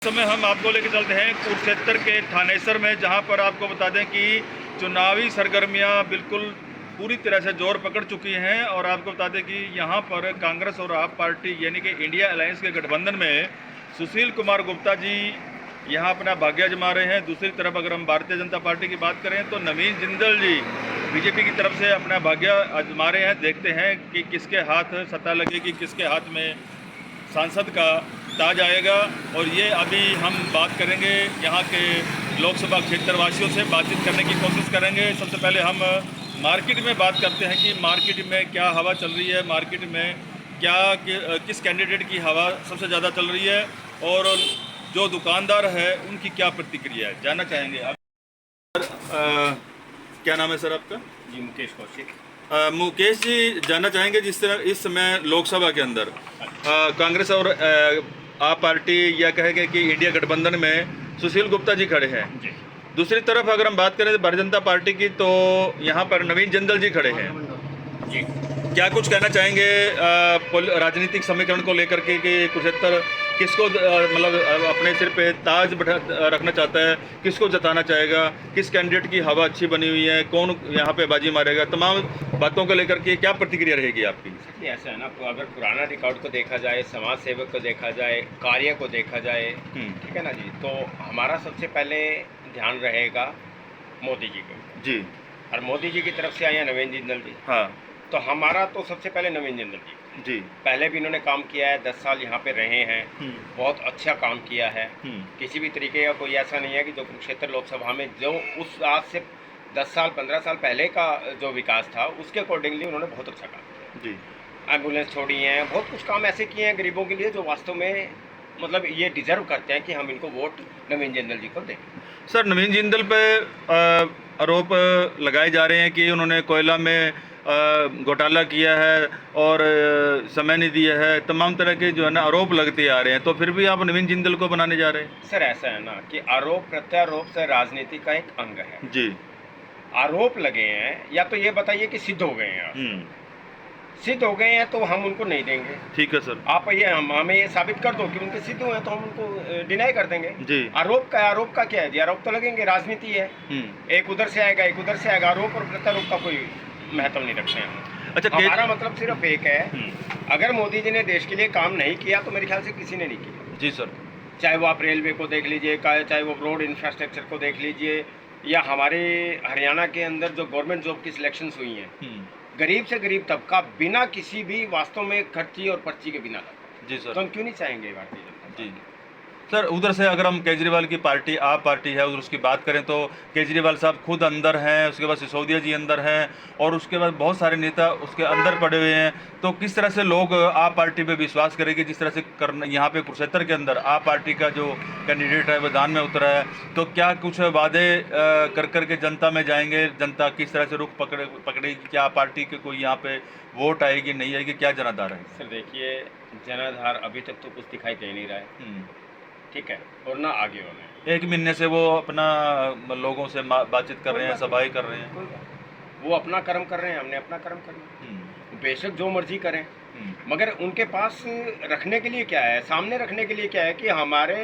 समय हम आपको लेकर चलते हैं कुरुक्षेत्र के थानेसर में, जहां पर आपको बता दें कि चुनावी सरगर्मियां बिल्कुल पूरी तरह से जोर पकड़ चुकी हैं। और आपको बता दें कि यहां पर कांग्रेस और आप पार्टी यानी कि इंडिया अलायंस के गठबंधन में सुशील कुमार गुप्ता जी यहां अपना भाग्य जमा रहे हैं। दूसरी तरफ अगर हम भारतीय जनता पार्टी की बात करें तो नवीन जिंदल जी बीजेपी की तरफ से अपना भाग्य आजमा रहे हैं। देखते हैं कि किसके हाथ सत्ता लगेगी, किसके हाथ में सांसद का ताज आएगा। और ये अभी हम बात करेंगे यहाँ के लोकसभा क्षेत्र वासियों से, बातचीत करने की कोशिश करेंगे। सबसे पहले हम मार्केट में बात करते हैं कि मार्केट में क्या हवा चल रही है, मार्केट में क्या किस कैंडिडेट की हवा सबसे ज़्यादा चल रही है और जो दुकानदार है उनकी क्या प्रतिक्रिया है, जानना चाहेंगे आप। क्या नाम है सर आपका? जी मुकेश कौशिक। मुकेश जी, जानना चाहेंगे जिस तरह इस समय लोकसभा के अंदर कांग्रेस और आप पार्टी या कहेंगे कि इंडिया गठबंधन में सुशील गुप्ता जी खड़े हैं जी। दूसरी तरफ अगर हम बात करें भारतीय जनता पार्टी की तो यहाँ पर नवीन जिंदल जी खड़े हैं जी। क्या कुछ कहना चाहेंगे राजनीतिक समीकरण को लेकर के कि कुरुक्षेत्र किसको मतलब अपने सिर पे ताज रखना चाहता है, किसको जताना चाहेगा, किस कैंडिडेट की हवा अच्छी बनी हुई है, कौन यहाँ पे बाजी मारेगा, तमाम बातों को लेकर के क्या प्रतिक्रिया रहेगी आपकी? ऐसा है ना, अगर पुराना रिकॉर्ड को देखा जाए, समाज सेवक को देखा जाए, कार्य को देखा जाए, ठीक है ना जी, तो हमारा सबसे पहले ध्यान रहेगा मोदी जी को जी। और मोदी जी की तरफ से आए हैं नवीन जिंदल जी। हाँ। तो हमारा तो सबसे पहले नवीन जिंदल जी पहले भी इन्होंने काम किया है, 10 साल यहाँ पे रहे हैं, बहुत अच्छा काम किया है। किसी भी तरीके का कोई ऐसा नहीं है कि जो कुरुक्षेत्र लोकसभा में जो उस आज से 10 साल 15 साल पहले का जो विकास था उसके अकॉर्डिंगली उन्होंने बहुत अच्छा काम किया जी। एम्बुलेंस छोड़ी हैं, बहुत कुछ काम ऐसे किए हैं गरीबों के लिए जो वास्तव में मतलब ये डिजर्व करते हैं कि हम इनको वोट नवीन जिंदल जी को दें। सर, नवीन जिंदल पे आरोप लगाए जा रहे हैं कि उन्होंने कोयला में घोटाला किया है और समय नहीं दिया है, तमाम तरह के जो है ना आरोप लगते आ रहे हैं, तो फिर भी आप नवीन जिंदल को बनाने जा रहे हैं? सर ऐसा है ना कि आरोप प्रत्यारोप से राजनीति का एक अंग है जी। आरोप लगे हैं या तो ये बताइए कि सिद्ध हो गए हैं, सिद्ध हो गए हैं तो हम उनको नहीं देंगे। ठीक है सर। आप ये हमें ये साबित कर दो कि उनके सिद्ध हुए हैं तो हम उनको डिनाई कर देंगे जी। आरोप का क्या है जी? आरोप तो लगेंगे, राजनीति है, एक उधर से आएगा एक उधर से आएगा। आरोप और प्रत्यारोप का कोई महत्व नहीं रखते हैं। अच्छा, हमारा मतलब सिर्फ एक है, अगर मोदी जी ने देश के लिए काम नहीं किया तो मेरे ख्याल से किसी ने नहीं किया जी सर। चाहे वो आप रेलवे को देख लीजिए, चाहे वो रोड इंफ्रास्ट्रक्चर को देख लीजिए, या हमारे हरियाणा के अंदर जो गवर्नमेंट जॉब की सिलेक्शंस हुई हैं, गरीब से गरीब तबका बिना किसी भी वास्तव में खर्ची और पर्ची के बिना लगा जी सर। तो हम क्यों नहीं चाहेंगे भारतीय जनता जी? सर, उधर से अगर हम केजरीवाल की पार्टी आप पार्टी है उधर उसकी बात करें तो केजरीवाल साहब खुद अंदर हैं, उसके बाद सिसोदिया जी अंदर हैं और उसके बाद बहुत सारे नेता उसके अंदर पड़े हुए हैं। तो किस तरह से लोग आप पार्टी पे विश्वास करेंगे जिस तरह से करना यहाँ पे कुरुक्षेत्र के अंदर आप पार्टी का जो कैंडिडेट है मैदान में उतरा है, तो क्या कुछ वादे कर करके जनता में जाएंगे? जनता किस तरह से रुख पकड़ेगी? क्या आप पार्टी के कोई यहाँ पे वोट आएगी नहीं आएगी, क्या जनाधार है? सर देखिए, जनाधार अभी तक तो कुछ दिखाई दे नहीं रहा है, ठीक है, और ना आगे होना है। 1 महीने से वो अपना लोगों से बातचीत कर रहे हैं, सभाएं कर रहे हैं, वो अपना कर्म कर रहे हैं, हमने अपना कर्म करना है। बेशक जो मर्जी करें, मगर उनके पास रखने के लिए क्या है, सामने रखने के लिए क्या है कि हमारे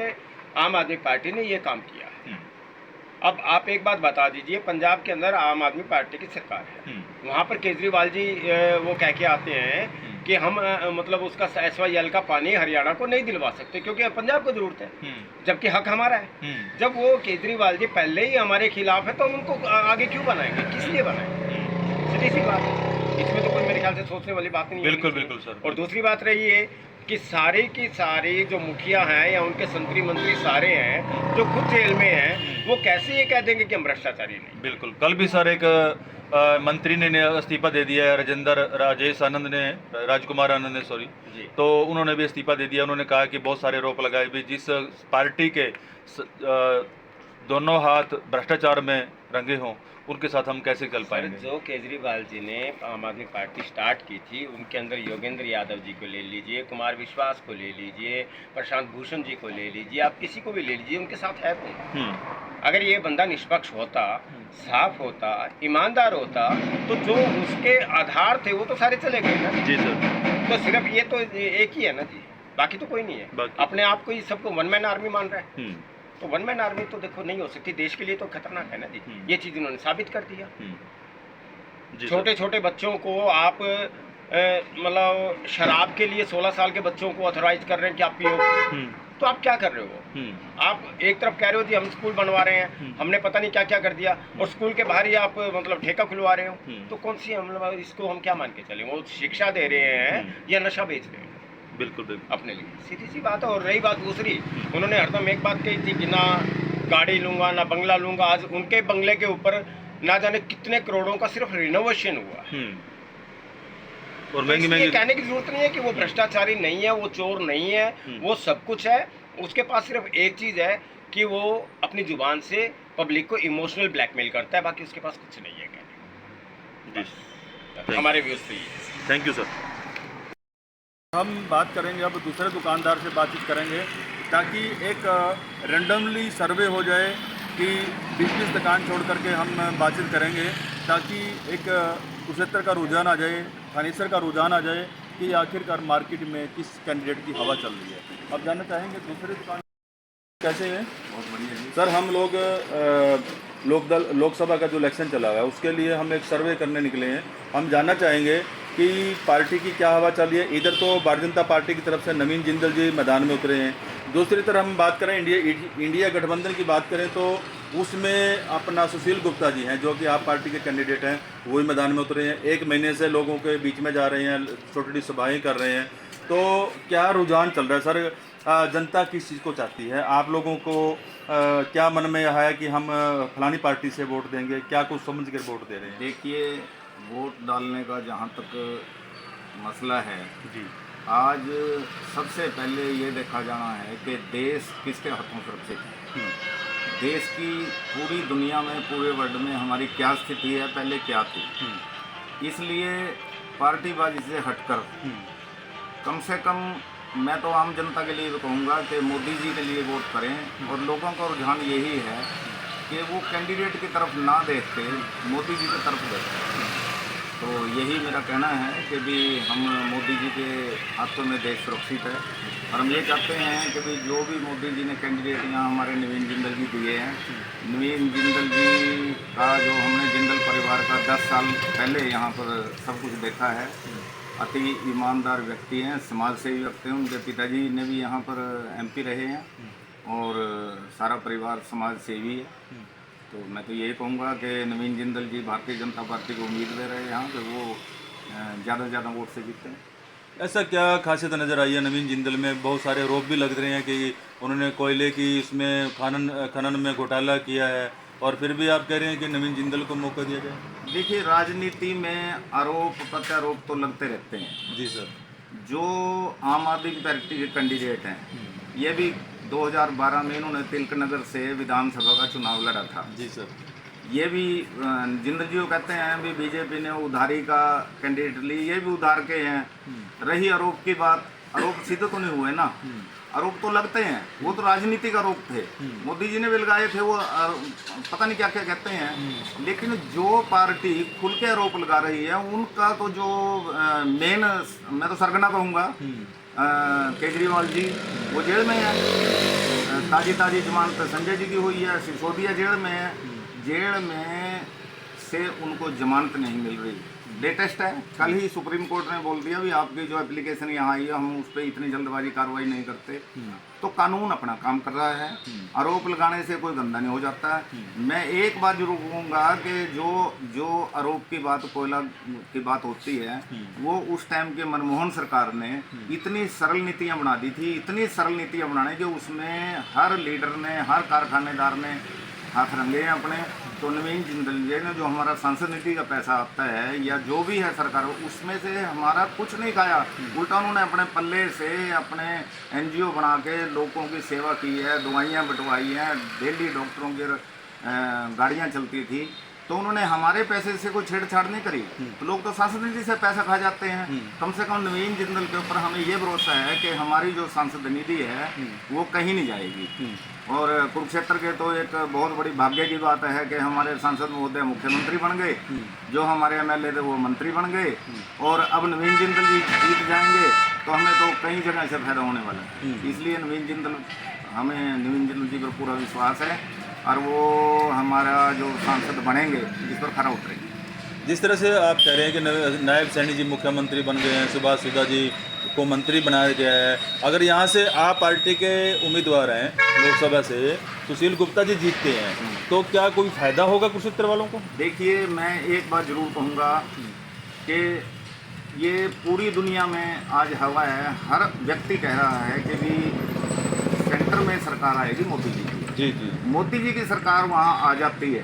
आम आदमी पार्टी ने ये काम किया है। अब आप एक बात बता दीजिए, पंजाब के अंदर आम आदमी पार्टी की सरकार है, वहाँ पर केजरीवाल जी वो कह के आते हैं कि हम मतलब उसका SYL का पानी हरियाणा को नहीं दिलवा सकते क्योंकि पंजाब को जरूरत है, जबकि हक हमारा है। जब वो केजरीवाल जी पहले ही हमारे खिलाफ है तो हम उनको आगे क्यों बनाएंगे, किस लिए बनाएंगे? सीधी सी बात है, इसमें तो कोई मेरे ख्याल से सोचने वाली बात नहीं है। बिल्कुल बिल्कुल सर। और दूसरी बात रही है कि सारी की सारी जो मुखिया हैं या उनके मंत्री सारे हैं जो खुद जेल में हैं, वो कैसे ये कह देंगे कि हम भ्रष्टाचारी नहीं? बिल्कुल, कल भी सर एक मंत्री ने इस्तीफा दे दिया है, राजकुमार आनंद ने सॉरी, तो उन्होंने भी इस्तीफा दे दिया। उन्होंने कहा कि बहुत सारे आरोप लगाए भी जिस पार्टी के दोनों हाथ भ्रष्टाचार में रंगे हों उनके साथ हम कैसे चल पाएंगे? जो केजरीवाल जी ने आम आदमी पार्टी स्टार्ट की थी, उनके अंदर योगेंद्र यादव जी को ले लीजिए, कुमार विश्वास को ले लीजिए, प्रशांत भूषण जी को ले लीजिए, आप किसी को भी ले लीजिए, उनके साथ है कौन? अगर ये बंदा निष्पक्ष होता, साफ होता, ईमानदार होता, तो जो उसके आधार थे वो तो सारे चले गए ना जी सर। तो सिर्फ ये तो एक ही है ना जी, बाकी तो कोई नहीं है। बाकी- अपने आप को ही सबको वन मैन आर्मी मान रहा है, हम्म, तो वन मैन आर्मी तो देखो नहीं हो सकती, देश के लिए तो खतरनाक है ना जी। ये चीज़ इन्होंने साबित कर दिया। जी सर। छोटे छोटे बच्चों को आप मतलब शराब के लिए 16 साल के बच्चों को ऑथराइज कर रहे हैं कि आप पियो, तो आप क्या कर रहे हो? आप एक तरफ कह रहे हो जी हम स्कूल बनवा रहे हैं, हमने पता नहीं क्या क्या कर दिया, और स्कूल के बाहर ही आप मतलब ठेका खुलवा रहे हो, तो कौन सी मतलब इसको हम क्या मान के चले? वो शिक्षा दे रहे हैं या नशा बेच रहे हैं? बिल्कुल बिल्कुल। अपने लिए सीधी सी बात है। और रही बात दूसरी, उन्होंने हरदम एक बात कही थी कि ना गाड़ी लूंगा ना बंगला लूंगा। आज उनके बंगले के ऊपर ना जाने कितने करोड़ों का सिर्फ रिनोवेशन हुआ। और तो महंगी इसलिए महंगी कहने की जरूरत नहीं है कि वो भ्रष्टाचारी नहीं है, वो चोर नहीं है, वो सब कुछ है। उसके पास सिर्फ एक चीज है कि वो अपनी जुबान से पब्लिक को इमोशनल ब्लैकमेल करता है, बाकी उसके पास कुछ नहीं है कहने जी। को। हमारे व्यूज तो ये है। Thank you sir. हम बात करेंगे अब दूसरे दुकानदार से बातचीत करेंगे, ताकि एक रेंडमली सर्वे हो जाए कि 20-20 दुकान छोड़ करके हम बातचीत करेंगे, ताकि एक कुरुक्षेत्र का रुझान आ जाए, थानेसर का रुझान आ जाए कि आखिरकार मार्केट में किस कैंडिडेट की हवा चल रही है। अब जानना चाहेंगे दूसरे दुकान कैसे है? बहुत बढ़िया जी। सर, हम लोग लोकसभा का जो इलेक्शन चला हुआ है उसके लिए हम एक सर्वे करने निकले हैं। हम जानना चाहेंगे कि पार्टी की क्या हवा चल रही है। इधर तो भारतीय जनता पार्टी की तरफ से नवीन जिंदल जी मैदान में उतरे हैं, दूसरी तरफ हम बात करें इंडिया गठबंधन की बात करें तो उसमें अपना सुशील गुप्ता जी हैं जो कि आप पार्टी के कैंडिडेट हैं, वही मैदान में उतरे हैं। 1 महीने से लोगों के बीच में जा रहे हैं, छोटी छोटी सभाएँ कर रहे हैं। तो क्या रुझान चल रहा है सर? जनता किस चीज़ को चाहती है? आप लोगों को क्या मन में यह है कि हम फलानी पार्टी से वोट देंगे? क्या कुछ समझ कर वोट दे रहे हैं? देखिए, वोट डालने का जहाँ तक मसला है जी आज सबसे पहले ये देखा जाना है कि देश किसके हाथों सुरक्षित है। देश की पूरी दुनिया में, पूरे वर्ल्ड में हमारी क्या स्थिति है, पहले क्या थी। इसलिए पार्टीबाजी से हटकर कम से कम मैं तो आम जनता के लिए भी कहूँगा कि मोदी जी के लिए वोट करें। और लोगों का रुझान यही है कि वो कैंडिडेट की तरफ ना देख के मोदी जी की तरफ देखें। तो यही मेरा कहना है कि भी हम मोदी जी के हाथों में देश सुरक्षित है। और हम ये चाहते हैं कि भी जो भी मोदी जी ने कैंडिडेट यहाँ हमारे नवीन जिंदल जी दिए हैं, नवीन जिंदल जी का जो हमने जिंदल परिवार का 10 साल पहले यहाँ पर सब कुछ देखा है। अति ईमानदार व्यक्ति हैं, समाज सेवी व्यक्ति हैं। उनके पिताजी ने भी यहाँ पर MP रहे हैं और सारा परिवार समाज सेवी है। तो मैं तो यही कहूँगा कि नवीन जिंदल जी भारतीय जनता पार्टी को उम्मीद दे रहे हैं यहाँ कि वो ज़्यादा से ज़्यादा वोट से जीतते हैं। ऐसा क्या खासियत नज़र आई है नवीन जिंदल में? बहुत सारे आरोप भी लग रहे हैं कि उन्होंने कोयले की इसमें खनन में घोटाला किया है, और फिर भी आप कह रहे हैं कि नवीन जिंदल को मौका दिया जाए। देखिए, राजनीति में आरोप प्रत्यारोप तो लगते रहते हैं। जी सर। जो आम आदमी पार्टी के कैंडिडेट हैं, ये भी 2012 में इन्होंने तिलकनगर से विधानसभा का चुनाव लड़ा था। जी सर। ये भी जिंदल जी को कहते हैं भी बीजेपी ने उधारी का कैंडिडेट ली, ये भी उधार के हैं। रही आरोप की बात, आरोप सीधे तो नहीं हुए ना, आरोप तो लगते हैं, वो तो राजनीतिक आरोप थे। मोदी जी ने भी लगाए थे, वो पता नहीं क्या क्या कहते हैं। लेकिन जो पार्टी खुल के आरोप लगा रही है उनका तो जो मेन, मैं तो सरगना कहूँगा, केजरीवाल जी वो जेल में है। ताजी जमानत संजय जी की हुई है, सिसोदिया जेल में है। जेल में से उनको जमानत नहीं मिल रही। लेटेस्ट है, कल ही सुप्रीम कोर्ट ने बोल दिया भी आपकी जो एप्लीकेशन यहाँ आई है हम उस पर इतनी जल्दबाजी कार्रवाई नहीं करते। तो कानून अपना काम कर रहा है, आरोप लगाने से कोई गंदा नहीं हो जाता है। मैं एक बात जरूर कहूँगा कि जो आरोप की बात, कोयला की बात होती है, वो उस टाइम के मनमोहन सरकार ने इतनी सरल नीतियाँ बना दी थी, इतनी सरल नीतियाँ बनाने कि उसमें हर लीडर ने, हर कारखानेदार ने हाथ रंगे हैं अपने। तो नवीन जिंदल जी ने जो हमारा सांसद निधि का पैसा आता है या जो भी है सरकार, उसमें से हमारा कुछ नहीं खाया। उल्टा उन्होंने अपने पल्ले से अपने NGO बना के लोगों की सेवा की है, दवाइयाँ बंटवाई हैं, डेली डॉक्टरों की गाड़ियाँ चलती थी। तो उन्होंने हमारे पैसे से कोई छेड़छाड़ नहीं करी। तो लोग तो सांसद निधि से पैसा खा जाते हैं। कम से कम नवीन जिंदल के ऊपर हमें ये भरोसा है कि हमारी जो सांसद निधि है वो कहीं नहीं जाएगी। और कुरुक्षेत्र के तो एक बहुत बड़ी भाग्य की बात है कि हमारे सांसद महोदय मुख्यमंत्री बन गए, जो हमारे MLA थे वो मंत्री बन गए, और अब नवीन जिंदल जी जीत जाएंगे तो हमें तो कई जगह से फायदा होने वाला है। इसलिए नवीन जिंदल जी पर पूरा विश्वास है और वो हमारा जो सांसद बनेंगे इस पर खरा उतरेंगे। जिस तरह से आप कह रहे हैं कि नायब सैनी जी मुख्यमंत्री बन गए हैं, सुभाष सुधा जी को मंत्री बनाया गया है, अगर यहाँ से आप पार्टी के उम्मीदवार हैं लोकसभा से सुशील गुप्ता जी जीतते हैं तो क्या कोई फायदा होगा कुरुक्षेत्र वालों को? देखिए, मैं एक बात जरूर कहूँगा कि ये पूरी दुनिया में आज हवा है, हर व्यक्ति कह रहा है कि भी सेंटर में सरकार आएगी मोदी जी की। जी मोदी जी की सरकार वहाँ आ जाती है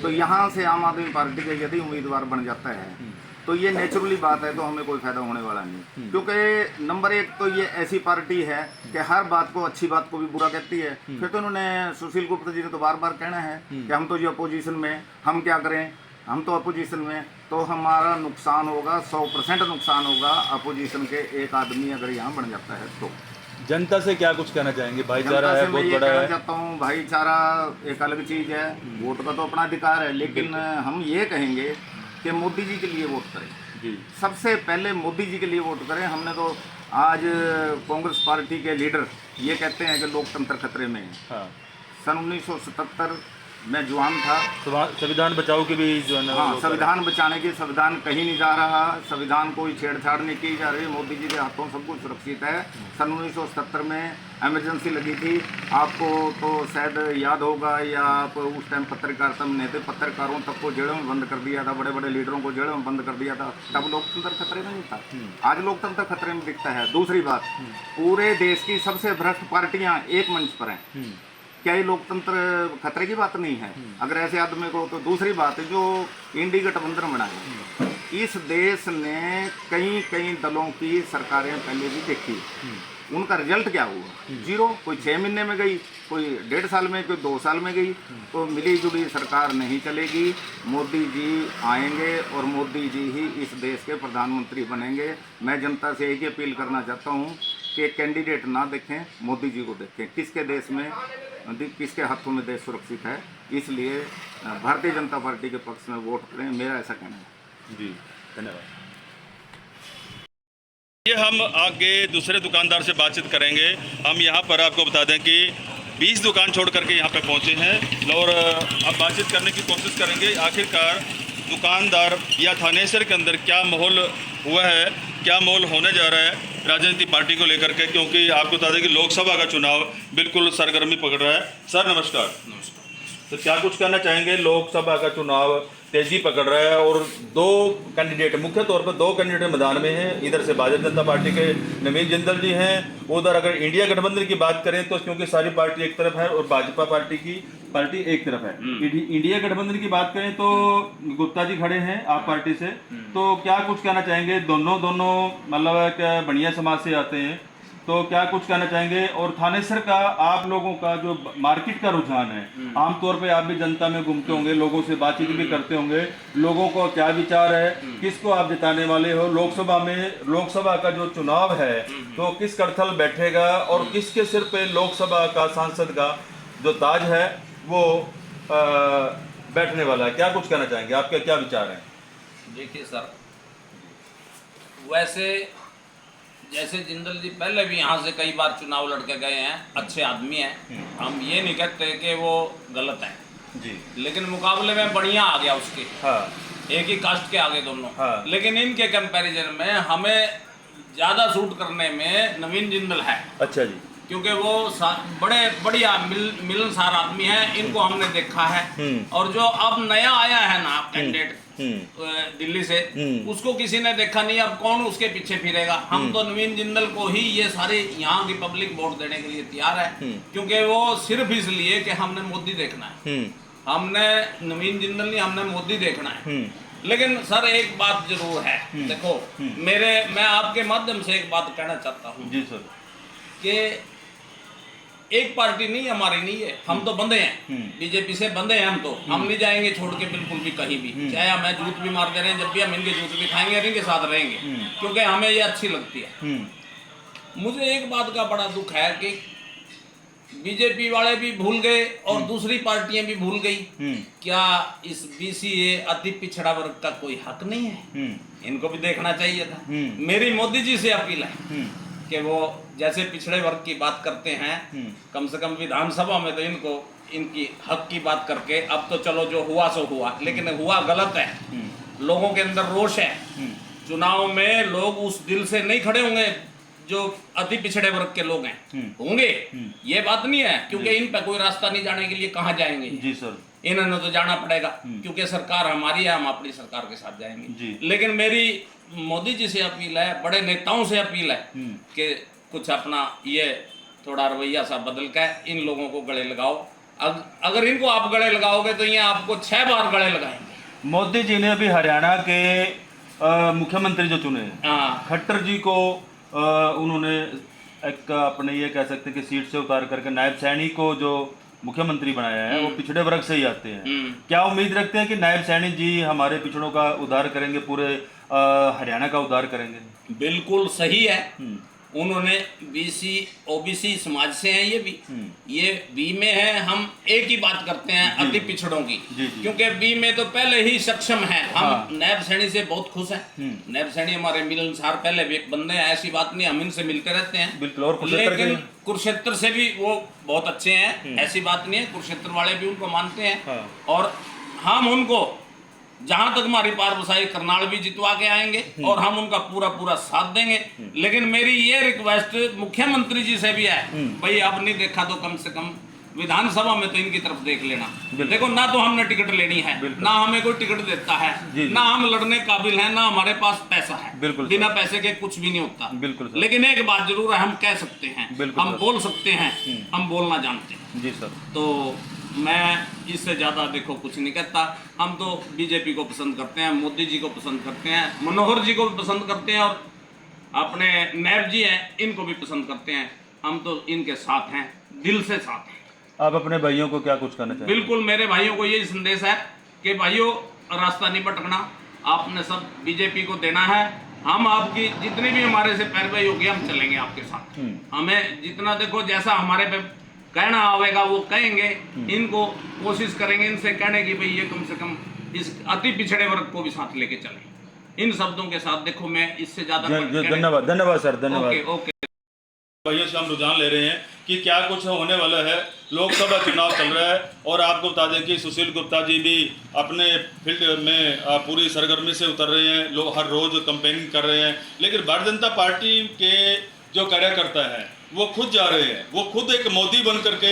तो यहाँ से आम आदमी पार्टी का यदि उम्मीदवार बन जाता है तो ये नेचुरली बात है, तो हमें कोई फायदा होने वाला नहीं। क्योंकि नंबर एक तो ये ऐसी पार्टी है कि हर बात को, अच्छी बात को भी बुरा कहती है। फिर तो उन्होंने, सुशील गुप्ता जी ने तो बार बार कहना है कि हम तो जो अपोजिशन में, हम क्या करें, हम तो अपोजिशन में, तो हमारा नुकसान होगा, 100% नुकसान होगा अपोजिशन के एक आदमी अगर यहाँ बन जाता है तो। जनता से क्या कुछ कहना चाहेंगे? भाईचारा है, बहुत बड़ा है। चाहता हूँ भाईचारा एक अलग चीज़ है, वोट का तो अपना अधिकार है, लेकिन हम ये कहेंगे कि मोदी जी के लिए वोट करें। जी, सबसे पहले मोदी जी के लिए वोट करें। हमने तो आज कांग्रेस पार्टी के लीडर ये कहते हैं कि लोकतंत्र खतरे में है। हाँ, सन 1977 में जवान था, संविधान बचाओ की भी जो है ना, हाँ, संविधान बचाने की, संविधान कहीं नहीं जा रहा, संविधान कोई छेड़छाड़ नहीं की जा रही, मोदी जी के हाथों सब कुछ सुरक्षित है। सन 1977 में इमरजेंसी लगी थी, आपको तो शायद याद होगा, या आप उस टाइम पत्रकारिता में नहीं थे, पत्रकारों तक को जेलों में बंद कर दिया था, बड़े बड़े लीडरों को जेलों में बंद कर दिया था, तब लोकतंत्र खतरे में नहीं था। आज लोकतंत्र खतरे में दिखता है। दूसरी बात, पूरे देश की सबसे भ्रष्ट पार्टियां एक मंच पर हैं, क्या ये लोकतंत्र खतरे की बात नहीं है अगर ऐसे आदमी को? तो दूसरी बात है, जो इंडी गठबंधन बना है, इस देश ने कई दलों की सरकारें पहले भी देखी, उनका रिजल्ट क्या हुआ? जीरो। कोई 6 महीने में गई, कोई 1.5 साल में, कोई 2 साल में गई। तो मिली जुली सरकार नहीं चलेगी। मोदी जी आएंगे और मोदी जी ही इस देश के प्रधानमंत्री बनेंगे। मैं जनता से एक ही अपील करना चाहता हूँ कि कैंडिडेट ना देखें, मोदी जी को देखें, किसके देश में, किसके हाथों में देश सुरक्षित है। इसलिए भारतीय जनता पार्टी के पक्ष में वोट करें, मेरा ऐसा कहना है। जी, धन्यवाद। ये हम आगे दूसरे दुकानदार से बातचीत करेंगे। हम यहाँ पर आपको बता दें कि 20 दुकान छोड़ करके यहाँ पे पहुँचे हैं और अब बातचीत करने की कोशिश करेंगे आखिरकार दुकानदार या थानेसर के अंदर क्या माहौल हुआ है, क्या माहौल होने जा रहा है राजनीतिक पार्टी को लेकर के, क्योंकि आपको बता दें कि लोकसभा का चुनाव बिल्कुल सरगर्मी पकड़ रहा है। सर नमस्कार। तो क्या कुछ कहना चाहेंगे? लोकसभा का चुनाव तेजी पकड़ रहा है और 2 कैंडिडेट, मुख्य तौर पर 2 कैंडिडेट मैदान में हैं। इधर से भाजपा जनता पार्टी के नवीन जिंदल जी हैं, उधर अगर इंडिया गठबंधन की बात करें तो क्योंकि सारी पार्टी एक तरफ है और भाजपा पार्टी की पार्टी एक तरफ है। इंडिया गठबंधन की बात करें तो गुप्ता जी खड़े हैं आप पार्टी से, तो क्या कुछ कहना चाहेंगे? दोनों मतलब क्या बढ़िया समाज से आते हैं, तो क्या कुछ कहना चाहेंगे? और थानेसर का आप लोगों का जो मार्केट का रुझान है, आमतौर पे आप भी जनता में घूमते होंगे, लोगों से बातचीत भी करते होंगे, लोगों को क्या विचार है, किसको आप जिताने वाले हो? लोकसभा का जो चुनाव है तो किस कड़थल बैठेगा और किसके सिर पे लोकसभा का सांसद का जो ताज है वो बैठने वाला है? क्या कुछ कहना चाहेंगे? आपके क्या विचार हैं? देखिए सर, वैसे जैसे जिंदल जी पहले भी यहाँ से कई बार चुनाव लड़के गए हैं, अच्छे आदमी हैं, हम ये नहीं कहते कि वो गलत हैं जी, लेकिन मुकाबले में बढ़िया आ गया उसके। हाँ, एक ही कास्ट के आगे दोनों। हाँ। लेकिन इनके कंपैरिजन में हमें ज़्यादा सूट करने में नवीन जिंदल है। अच्छा जी, क्योंकि वो बड़े बढ़िया मिलनसार आदमी है, इनको हमने देखा है। और जो अब नया आया है ना कैंडिडेट दिल्ली से, उसको किसी ने देखा नहीं, अब कौन उसके पीछे फिरेगा? हम तो नवीन जिंदल को ही ये सारे यहाँ की पब्लिक वोट देने के लिए तैयार है, क्योंकि वो सिर्फ इसलिए कि हमने मोदी देखना है। हमने नवीन जिंदल नहीं, हमने मोदी देखना है। लेकिन सर एक बात जरूर है, देखो मैं आपके माध्यम से एक बात कहना चाहता हूँ जी सर, कि एक पार्टी नहीं हमारी नहीं है, हम तो बंधे हैं, बीजेपी से बंधे हैं हम नहीं जाएंगे छोड़ के बिल्कुल भी कहीं भी, चाहे हमें जूत भी मार दे रहे हैं, जब भी हम इनके जूत भी खाएंगे, इनके साथ रहेंगे, क्योंकि हमें ये अच्छी लगती है। मुझे एक बात का बड़ा दुख है कि बीजेपी वाले भी भूल गए और दूसरी पार्टियां भी भूल गई। क्या इस बीसीए अति पिछड़ा वर्ग का कोई हक नहीं है? इनको भी देखना चाहिए था। मेरी मोदी जी से अपील है कि वो जैसे पिछड़े वर्ग की बात करते हैं, कम से कम विधानसभा में तो इनको इनकी हक की बात करके, अब तो चलो जो हुआ सो हुआ, लेकिन हुआ गलत है। लोगों के अंदर रोष है। चुनाव में लोग उस दिल से नहीं खड़े होंगे जो अति पिछड़े वर्ग के लोग हैं, होंगे, ये बात नहीं है, क्योंकि इन पे कोई रास्ता नहीं जाने के लिए कहाँ जाएंगे जी सर, इन्होंने तो जाना पड़ेगा, क्योंकि सरकार हमारी है, हम अपनी सरकार के साथ जाएंगे जी। लेकिन मेरी मोदी जी से अपील है, बड़े नेताओं से अपील है कि कुछ अपना ये थोड़ा रवैया सा बदल के इन लोगों को गले लगाओ। अगर इनको आप गले लगाओगे तो ये आपको 6 बार गले लगाएंगे। मोदी जी ने अभी हरियाणा के मुख्यमंत्री जो चुने, खट्टर जी को उन्होंने एक अपने ये कह सकते हैं कि सीट से उतार करके नायब सैनी को जो मुख्यमंत्री बनाया है वो पिछड़े वर्ग से ही आते हैं। क्या उम्मीद रखते हैं कि नायब सैनी जी हमारे पिछड़ों का उद्धार करेंगे, पूरे हरियाणा का उद्धार करेंगे? बिल्कुल सही है। उन्होंने बीसी ओबीसी समाज से हैं, ये बी में है। हम एक ही बात करते हैं अति पिछड़ों की, क्योंकि बी में तो पहले ही सक्षम है। हम नायब सैनी से बहुत खुश हैं। नायब सैनी हमारे मिलनसार पहले भी एक बंदे हैं, ऐसी बात नहीं, हम इनसे मिलते रहते हैं। बिल्कुल। और लेकिन कुरुक्षेत्र से भी वो बहुत अच्छे हैं, ऐसी बात नहीं है। कुरुक्षेत्र वाले भी उनको मानते हैं और हम उनको जहां तक हमारी पार बसाई करनाल भी जितवा के आएंगे और हम उनका पूरा पूरा साथ देंगे। लेकिन मेरी ये रिक्वेस्ट मुख्यमंत्री जी से भी है, भाई अब नहीं देखा तो कम से कम विधानसभा में तो इनकी तरफ देख लेना। देखो, ना तो हमने टिकट लेनी है, ना हमें कोई टिकट देता है, ना हम लड़ने काबिल हैं, ना हमारे पास पैसा है। बिना पैसे के कुछ भी नहीं होता। लेकिन एक बात जरूर है, हम कह सकते हैं, हम बोल सकते हैं, हम बोलना जानते हैं। जी सर। तो मैं इससे ज़्यादा देखो कुछ नहीं कहता। हम तो बीजेपी को पसंद करते हैं, मोदी जी को पसंद करते हैं, मनोहर जी को भी पसंद करते हैं और अपने नायब जी हैं इनको भी पसंद करते हैं। हम तो इनके साथ हैं, दिल से साथ हैं। आप अपने भाइयों को क्या कुछ कहना चाहेंगे? बिल्कुल, मेरे भाइयों को यही संदेश है कि भाइयों रास्ता नहीं भटकना, आपने सब बीजेपी को देना है। हम आपकी जितनी भी हमारे से पैरवाई होगी हम चलेंगे आपके साथ। हमें जितना देखो जैसा हमारे पे कहना आवेगा वो कहेंगे। इनको कोशिश करेंगे इनसे कहने की भाई ये कम से कम इस अति पिछड़े वर्ग को भी साथ लेके चलें। इन शब्दों के साथ देखो मैं इससे ज्यादा धन्यवाद सर, धन्यवाद। ओके। भाइयों से हम रुझान ले रहे हैं कि क्या कुछ होने वाला है। लोकसभा चुनाव चल रहा है और आपको बता दें कि सुशील गुप्ता जी भी अपने फील्ड में पूरी सरगर्मी से उतर रहे हैं। लोग हर रोज कैंपेनिंग कर रहे हैं, लेकिन भारतीय जनता पार्टी के जो कार्यकर्ता हैं वो खुद जा रहे हैं। वो खुद एक मोदी बन करके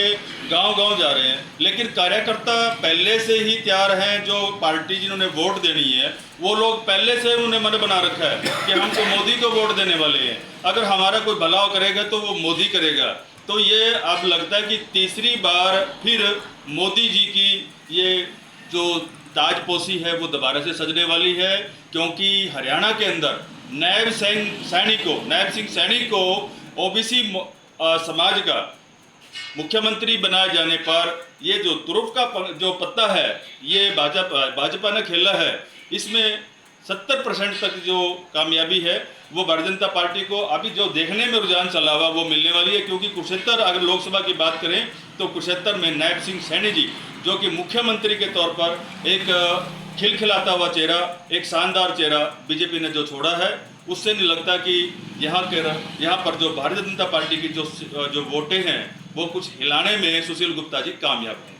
गांव-गांव जा रहे हैं, लेकिन कार्यकर्ता पहले से ही तैयार हैं। जो पार्टी जिन्होंने वोट देनी है वो लोग पहले से उन्होंने मन बना रखा है कि हम तो मोदी को वोट देने वाले हैं। अगर हमारा कोई भलाव करेगा तो वो मोदी करेगा। तो ये अब लगता है कि तीसरी बार फिर मोदी जी की ये जो ताजपोशी है वो दोबारा से सजने वाली है, क्योंकि हरियाणा के अंदर नायब सिंह सैनी को ओबीसी समाज का मुख्यमंत्री बनाए जाने पर ये जो तुरुप का जो पत्ता है ये भाजपा ने खेला है। इसमें 70% तक जो कामयाबी है वो भारतीय जनता पार्टी को अभी जो देखने में रुझान चला हुआ वो मिलने वाली है। क्योंकि कुरुक्षेत्र अगर लोकसभा की बात करें तो कुरुक्षेत्र में नायब सिंह सैनी जी जो कि मुख्यमंत्री के तौर पर एक खिलखिलाता हुआ चेहरा, एक शानदार चेहरा बीजेपी ने जो छोड़ा है, उससे नहीं लगता कि यहाँ पर जो भारतीय जनता पार्टी की जो वोटें हैं वो कुछ हिलाने में सुशील गुप्ता जी कामयाब हैं।